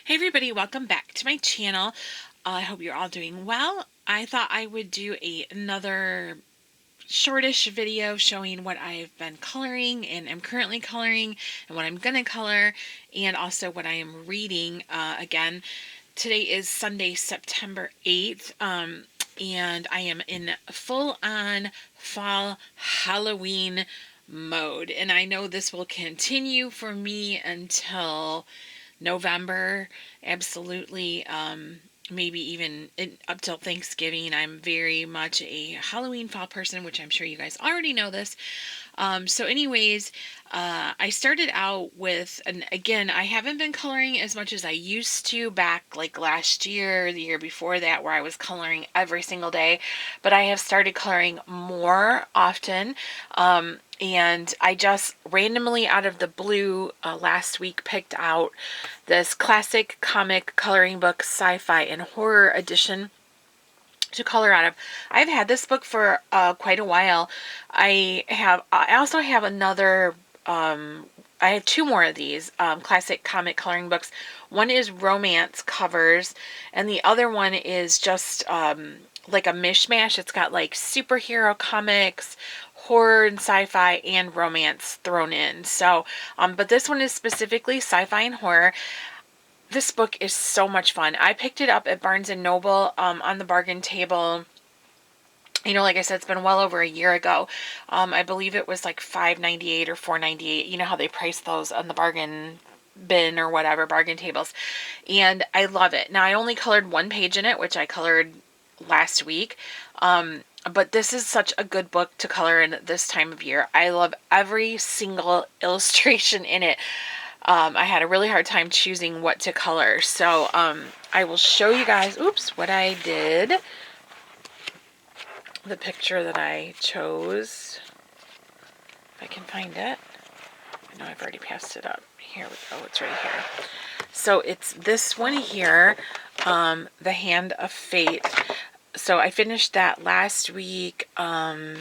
Hey everybody, welcome back to my channel. I hope you're all doing well. I thought I would do another shortish video showing what I've been coloring and am currently coloring and what I'm gonna color, and also what I am reading. Again, today is Sunday, September 8th, and I am in full-on fall Halloween mode, and I know this will continue for me until November, absolutely. Maybe even up till Thanksgiving. I'm very much a Halloween fall person, which I'm sure you guys already know this. So anyways, I started out with, and again, I haven't been coloring as much as I used to back like last year, the year before that, where I was coloring every single day, but I have started coloring more often. And I just randomly out of the blue last week picked out this classic comic coloring book, Sci-Fi and Horror Edition to color out of. I've had this book for quite a while. I also have another, I have two more of these classic comic coloring books. One is romance covers, and the other one is just like a mishmash. It's got like superhero comics, horror and sci-fi, and romance thrown in. So, but this one is specifically sci-fi and horror. This book is so much fun. I picked it up at Barnes & Noble on the bargain table. You know, like I said, it's been well over a year ago. I believe it was like $5.98 or $4.98. You know how they price those on the bargain bin or whatever, bargain tables. And I love it. Now, I only colored one page in it, which I colored last week. But this is such a good book to color in this time of year. I love every single illustration in it. I had a really hard time choosing what to color. So I will show you guys, what I did. The picture that I chose. If I can find it. I know I've already passed it up. Here we go. It's right here. So it's this one here, The Hand of Fate. So I finished that last week on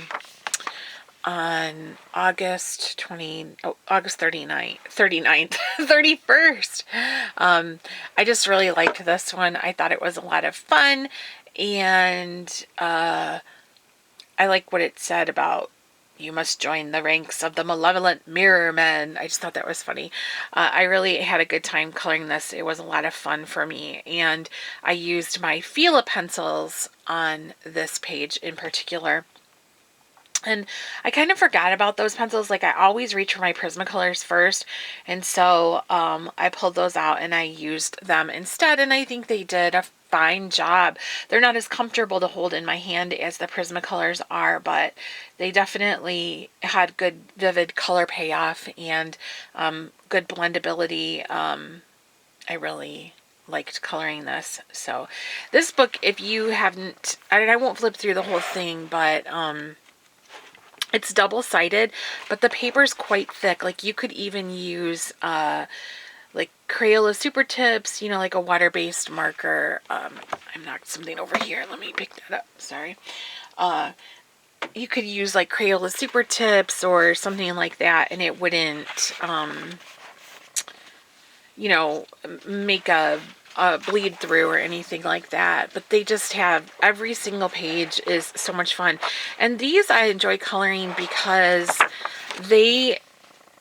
August 39th, 31st. I just really liked this one. I thought it was a lot of fun, and I like what it said about you must join the ranks of the malevolent mirror men. I just thought that was funny. I really had a good time coloring this. It was a lot of fun for me, and I used my Fila pencils on this page in particular. And I kind of forgot about those pencils. Like, I always reach for my Prismacolors first. And so I pulled those out and I used them instead. And I think they did a fine job. They're not as comfortable to hold in my hand as the Prismacolors are, but they definitely had good vivid color payoff and good blendability. I really liked coloring this. So this book, if you haven't, I won't flip through the whole thing, but it's double-sided, but the paper's quite thick. Like, you could even use like Crayola Super Tips, you know, like a water-based marker. I knocked something over here. Let me pick that up. Sorry. You could use like Crayola Super Tips or something like that, and it wouldn't, you know, make a bleed through or anything like that. But they just have, every single page is so much fun. And these I enjoy coloring because they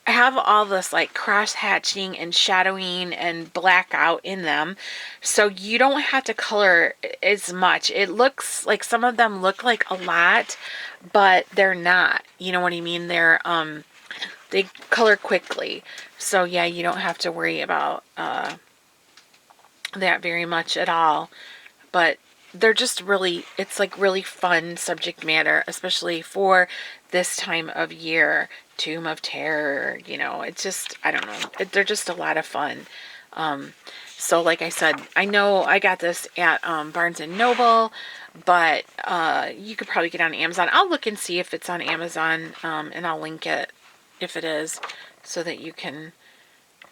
have all this like cross hatching and shadowing and blackout in them, so you don't have to color as much. It looks like some of them look like a lot, but they're not. You know what I mean? They're they color quickly, so yeah, you don't have to worry about that very much at all. But they're just really, it's like really fun subject matter, especially for this time of year. Tomb of Terror, you know, it's just, I don't know, they're just a lot of fun. So like I said, I know I got this at Barnes & Noble, but you could probably get it on Amazon. I'll look and see if it's on Amazon, and I'll link it if it is, so that you can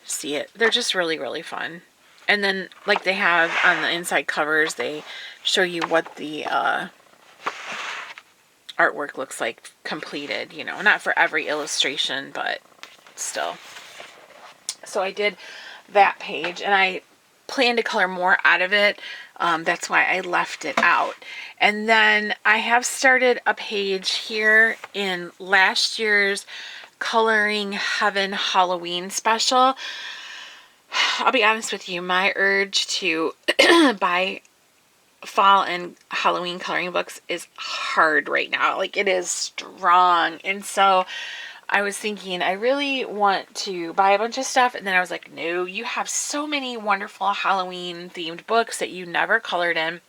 see it. They're just really, really fun. And then, like they have on the inside covers, they show you what the artwork looks like completed, you know, not for every illustration, but still. So I did that page, and I plan to color more out of it. That's why I left it out. And then I have started a page here in last year's Coloring Heaven Halloween special. I'll be honest with you, my urge to buy fall and Halloween coloring books is hard right now. Like, it is strong. And so I was thinking, I really want to buy a bunch of stuff. And then I was like, no, you have so many wonderful Halloween themed books that you never colored in.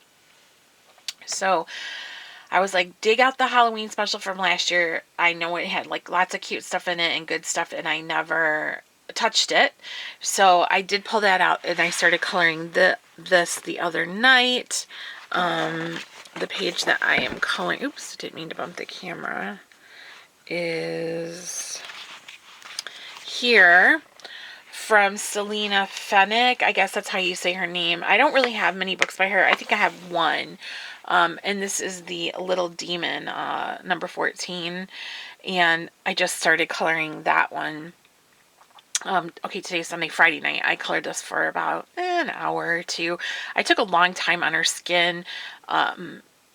So I was like, dig out the Halloween special from last year. I know it had like lots of cute stuff in it and good stuff, and I never touched it. So I did pull that out, and I started coloring this the other night. The page that I am coloring, oops, didn't mean to bump the camera, is here from Selena Fennick. I guess that's how you say her name. I don't really have many books by her. I think I have one. And this is the Little Demon, number 14. And I just started coloring that one. Okay, today's Sunday, Friday night. I colored this for about an hour or two. I took a long time on her skin,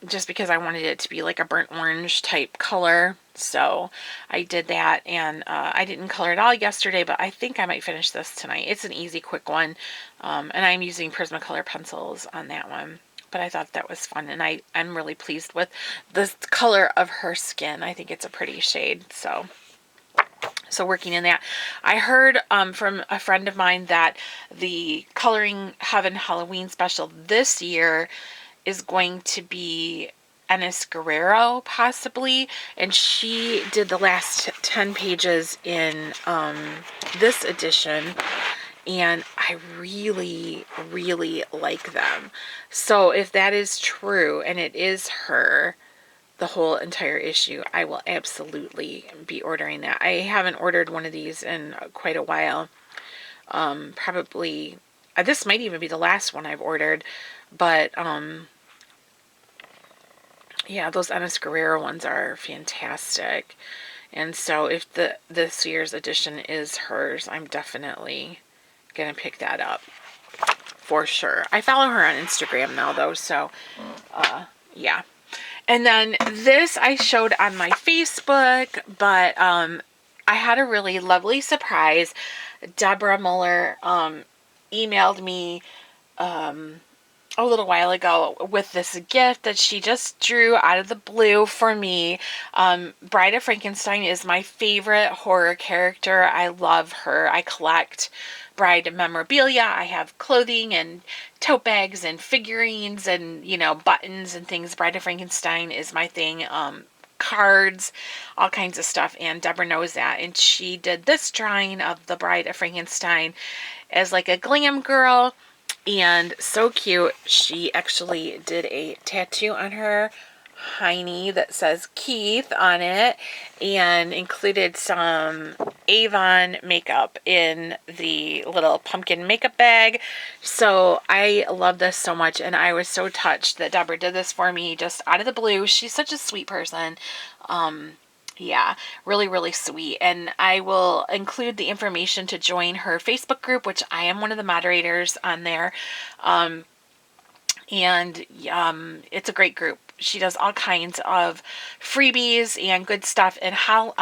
just because I wanted it to be like a burnt orange type color. So I did that, and I didn't color it all yesterday, but I think I might finish this tonight. It's an easy, quick one, and I'm using Prismacolor pencils on that one. But I thought that was fun, and I'm really pleased with the color of her skin. I think it's a pretty shade, so working in that. I heard from a friend of mine that the Coloring Heaven Halloween special this year is going to be Enes Guerrero, possibly, and she did the last 10 pages in this edition, and I really, really like them. So if that is true, and it is her, the whole entire issue, I will absolutely be ordering that. I haven't ordered one of these in quite a while. Probably, this might even be the last one I've ordered, but yeah, those Enes Guerrero ones are fantastic. And so if this year's edition is hers, I'm definitely gonna pick that up for sure. I follow her on Instagram now, though, so yeah. And then this I showed on my Facebook, but I had a really lovely surprise. Deborah Muller emailed me a little while ago with this gift that she just drew out of the blue for me. Bride of Frankenstein is my favorite horror character. I love her. I collect Bride memorabilia. I have clothing and tote bags and figurines and, you know, buttons and things. Bride of Frankenstein is my thing. Cards, all kinds of stuff, and Deborah knows that, and she did this drawing of the Bride of Frankenstein as like a glam girl, and so cute. She actually did a tattoo on her hiney that says Keith on it, and included some Avon makeup in the little pumpkin makeup bag. So I love this so much, and I was so touched that Deborah did this for me just out of the blue. She's such a sweet person. Yeah, really, really sweet. And I will include the information to join her Facebook group, which I am one of the moderators on there. It's a great group. She does all kinds of freebies and good stuff. And how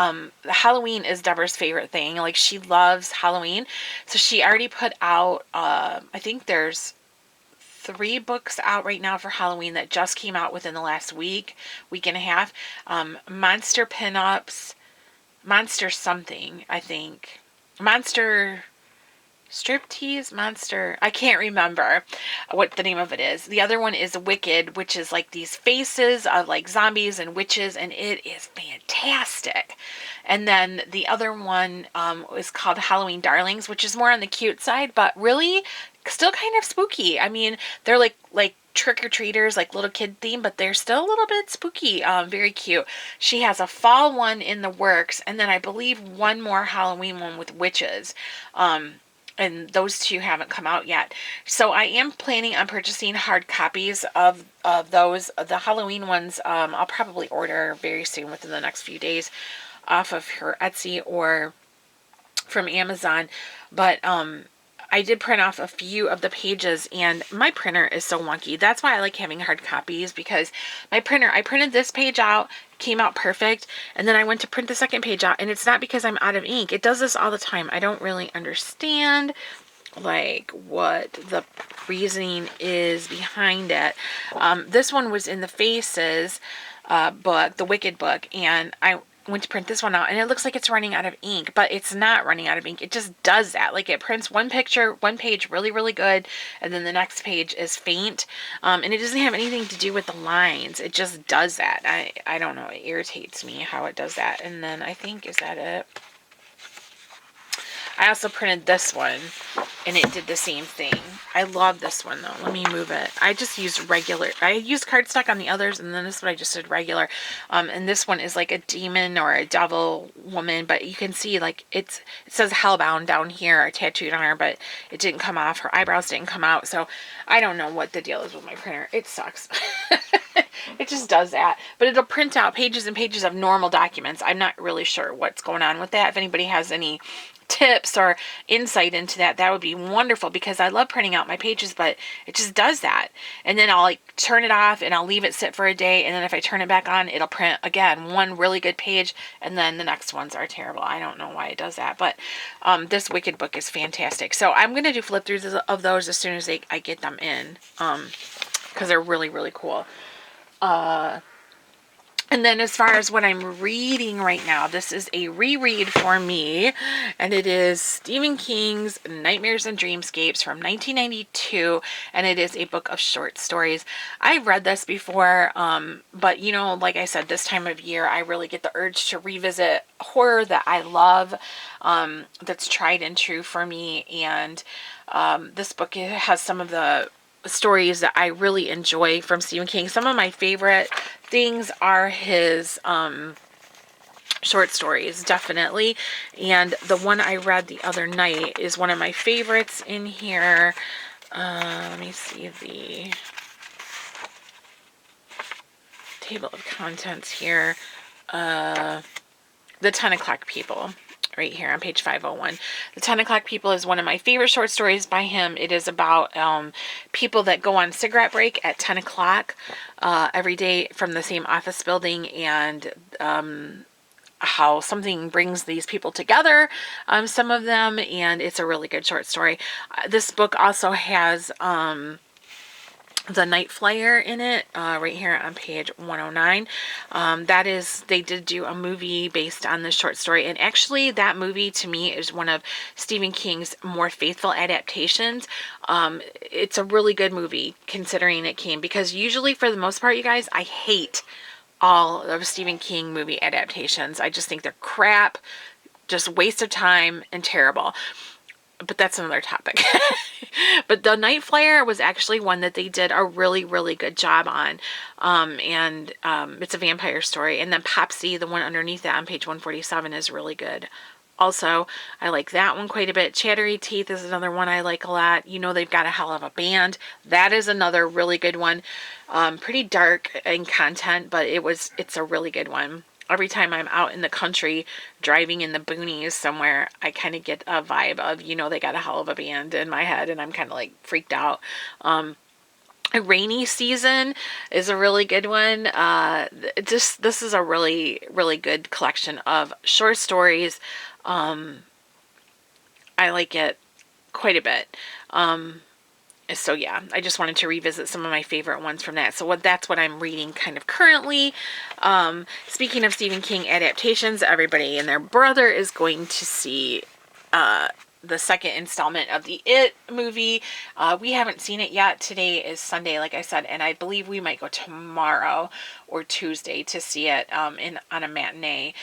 Halloween is Deborah's favorite thing. Like, she loves Halloween. So she already put out, I think there's 3 books out right now for Halloween that just came out within the last week and a half. Monster Pinups, Monster something, I think. Monster Striptease, Monster, I can't remember what the name of it is. The other one is Wicked, which is like these faces of like zombies and witches, and it is fantastic. And then the other one is called Halloween Darlings, which is more on the cute side, but really still kind of spooky. I mean, they're like trick-or-treaters, like little kid theme, but they're still a little bit spooky. Very cute. She has a fall one in the works, and then I believe one more Halloween one with witches. And those 2 haven't come out yet. So I am planning on purchasing hard copies of those. The Halloween ones, I'll probably order very soon, within the next few days, off of her Etsy or from Amazon. But I did print off a few of the pages, and my printer is so wonky. That's why I like having hard copies, because my printer, I printed this page out, came out perfect, and then I went to print the second page out, and it's not because I'm out of ink. It does this all the time. I don't really understand like what the reasoning is behind it. This one was in the Faces book, the Wicked book, and I went to print this one out, and it looks like it's running out of ink, but it's not running out of ink. It just does that. Like, it prints one picture, one page really, really good, and then the next page is faint, and it doesn't have anything to do with the lines. It just does that. I don't know. It irritates me how it does that. And then I think, is that it? I also printed this one, and it did the same thing. I love this one, though. Let me move it. I just used regular. I used cardstock on the others, and then this one I just did regular. And this one is like a demon or a devil woman, but you can see, like, it says Hellbound down here, tattooed on her, but it didn't come off. Her eyebrows didn't come out, so I don't know what the deal is with my printer. It sucks. It just does that. But it'll print out pages and pages of normal documents. I'm not really sure what's going on with that. If anybody has any tips or insight into that, that would be wonderful, because I love printing out my pages, but it just does that. And then I'll like turn it off and I'll leave it sit for a day, and then if I turn it back on, it'll print again one really good page, and then the next ones are terrible. I don't know why it does that, but this Wicked book is fantastic. So I'm going to do flip throughs of those as soon as I get them in, because they're really, really cool. And then as far as what I'm reading right now, this is a reread for me, and it is Stephen King's Nightmares and Dreamscapes from 1992, and it is a book of short stories. I've read this before, but you know, like I said, this time of year, I really get the urge to revisit horror that I love, that's tried and true for me, and this book has some of the stories that I really enjoy from Stephen King. Some of my favorite things are his short stories, definitely. And the one I read the other night is one of my favorites in here. Let me see the table of contents here. The 10 O'Clock People. Right here on page 501. The 10 O'Clock People is one of my favorite short stories by him. It is about people that go on cigarette break at 10 o'clock every day from the same office building, and how something brings these people together, some of them, and it's a really good short story. This book also has the Night Flyer in it, right here on page 109. That is, they did do a movie based on this short story, and actually that movie to me is one of Stephen King's more faithful adaptations. It's a really good movie considering it came, because usually for the most part, you guys, I hate all of Stephen King movie adaptations. I just think they're crap, just waste of time, and terrible. But that's another topic. But the Night Flyer was actually one that they did a really, really good job on. And it's a vampire story. And then Popsy, the one underneath that on page 147, is really good. Also, I like that one quite a bit. Chattery Teeth is another one I like a lot. You know, they've got a hell of a band. That is another really good one. Pretty dark in content, but it's a really good one. Every time I'm out in the country driving in the boonies somewhere, I kind of get a vibe of, you know, they got a hell of a band in my head, and I'm kind of like freaked out. A Rainy Season is a really good one. This is a really, really good collection of short stories. I like it quite a bit. So yeah, I just wanted to revisit some of my favorite ones from that. So that's what I'm reading kind of currently. Speaking of Stephen King adaptations, everybody and their brother is going to see the second installment of the It movie. We haven't seen it yet. Today is Sunday, like I said, and I believe we might go tomorrow or Tuesday to see it on a matinee.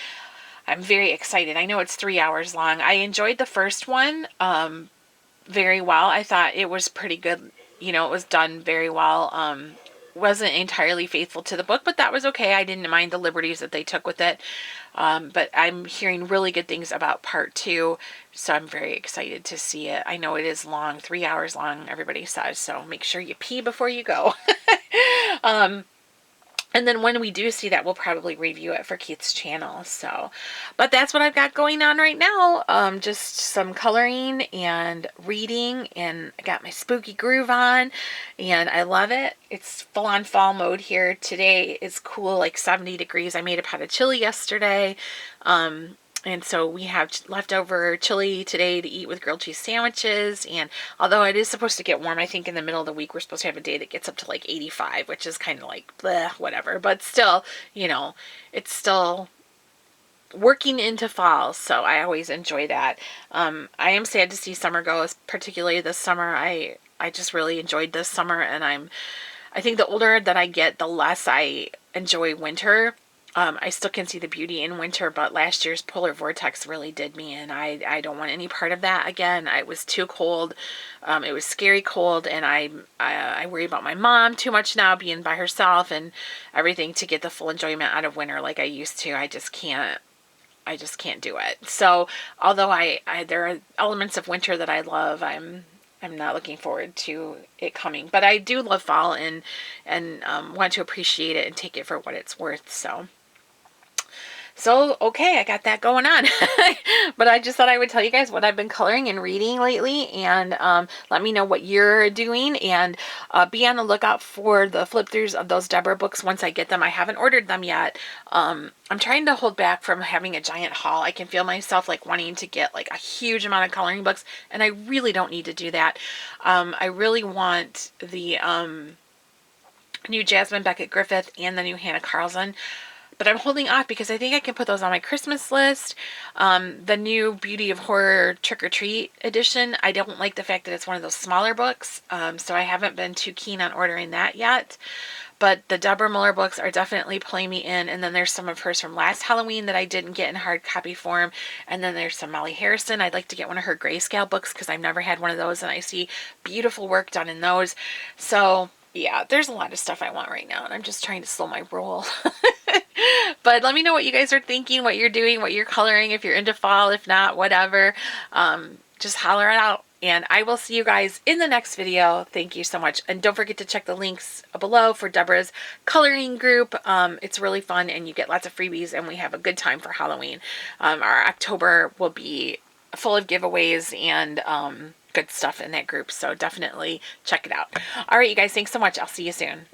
I'm very excited. I know it's 3 hours long. I enjoyed the first one very well. I thought it was pretty good. You know, it was done very well. Wasn't entirely faithful to the book, but that was okay. I didn't mind the liberties that they took with it. But I'm hearing really good things about part 2, so I'm very excited to see it. I know it is long, 3 hours long, everybody says, so make sure you pee before you go. And then when we do see that, we'll probably review it for Keith's channel. So, but that's what I've got going on right now. Just some coloring and reading, and I got my spooky groove on, and I love it. It's full on fall mode here. Today is cool, like 70 degrees. I made a pot of chili yesterday. And so we have leftover chili today to eat with grilled cheese sandwiches. And although it is supposed to get warm, I think in the middle of the week we're supposed to have a day that gets up to like 85, which is kind of like bleh, whatever. But still, you know, it's still working into fall, so I always enjoy that. I am sad to see summer go, particularly this summer. I just really enjoyed this summer, and I think the older that I get, the less I enjoy winter. I still can see the beauty in winter, but last year's polar vortex really did me, and I don't want any part of that again. It was too cold. It was scary cold, and I worry about my mom too much now, being by herself and everything, to get the full enjoyment out of winter like I used to. I just can't do it. So although there are elements of winter that I love, I'm not looking forward to it coming. But I do love fall, and want to appreciate it and take it for what it's worth. So, okay, I got that going on. But I just thought I would tell you guys what I've been coloring and reading lately, and let me know what you're doing, and be on the lookout for the flip-throughs of those Deborah books once I get them. I haven't ordered them yet. I'm trying to hold back from having a giant haul. I can feel myself like wanting to get like a huge amount of coloring books, and I really don't need to do that. I really want the new Jasmine Beckett Griffith and the new Hannah Carlson. But I'm holding off because I think I can put those on my Christmas list. The new Beauty of Horror Trick or Treat edition, I don't like the fact that it's one of those smaller books, so I haven't been too keen on ordering that yet. But the Deborah Muller books are definitely pulling me in, and then there's some of hers from last Halloween that I didn't get in hard copy form, and then there's some Molly Harrison. I'd like to get one of her grayscale books because I've never had one of those, and I see beautiful work done in those. So yeah, there's a lot of stuff I want right now, and I'm just trying to slow my roll. But let me know what you guys are thinking, what you're doing, what you're coloring, if you're into fall, if not, whatever. Just holler it out. And I will see you guys in the next video. Thank you so much. And don't forget to check the links below for Deborah's coloring group. It's really fun, and you get lots of freebies, and we have a good time for Halloween. Our October will be full of giveaways and good stuff in that group. So definitely check it out. All right, you guys, thanks so much. I'll see you soon.